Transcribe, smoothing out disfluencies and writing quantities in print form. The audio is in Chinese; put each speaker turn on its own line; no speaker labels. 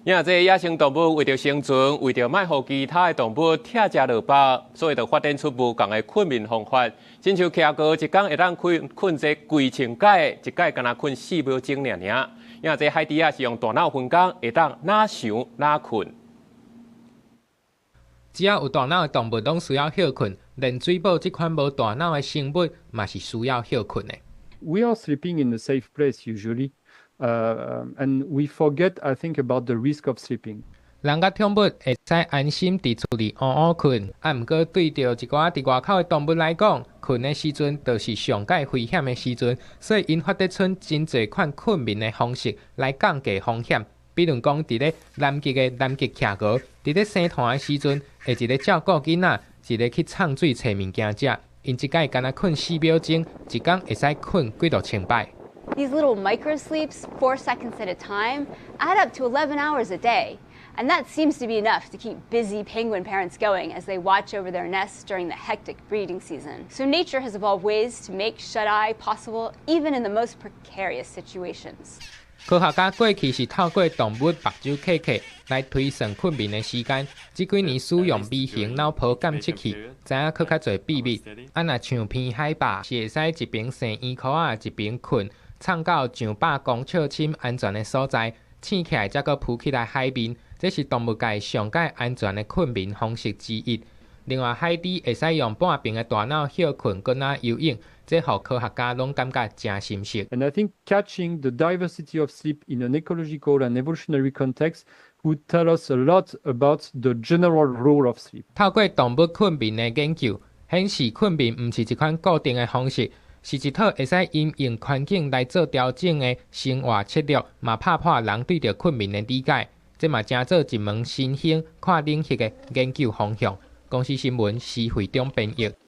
因为这野生动物为着生存，为着卖互其他的动物拆食落饱，所以就发展出不同的困眠方法。亲像徛过一天会当困这几千解，一解敢若困4秒钟尔。因为这海猪啊是用大脑分工，会当哪想哪困。
只要有大脑的动物，拢需要休困，连水母这款无大脑的生物，嘛是需要休困的。
We are sleeping in a safe place usually, and we forget, I think, about the risk of sleeping.
人甲宠物会使安心伫厝里安安困，毋过对着一寡伫外口的动物来讲，困的时阵就是上界危险的时阵，所以因发展出真侪款困眠的方式来降低风险。比如讲，伫咧南极的南极徛过，伫咧生团的时阵，会一个照顾囡仔，一个去呛水找物件食。因一解敢若困4秒钟，一天会使困几多千摆。
These little micro sleeps, 4 seconds at a time, add up to 11 hours a day. And that seems to be enough to keep busy penguin parents going as they watch over their nests during the hectic breeding season. So nature has evolved ways to make shut-eye possible even in the most precarious situations.
科学家过去是透过动物目睭刻刻来推算困眠的时间。这几年使用微型脑波感测器，知影更较侪秘密。若像偏海霸是会使一边生烟壳啊，一边困，藏到上百公尺深安全的所在，醒起来才阁浮起来海面。这是动物界上界安全的困眠方式之一。另外，海猪会使用半屏的大脑休困，搁那游泳，这互科学家拢感觉真新鲜。
And I think catching the diversity of sleep in an ecological and evolutionary context would tell us a lot about the general role of sleep.
透过动物困眠的研究，显示困眠毋是一款固定的方式，是一套会使因应环境来做调整的生活策略，嘛打破人对着困眠的理解。这嘛正做一门新兴跨领域的研究方向。公司新闻施惠中编译。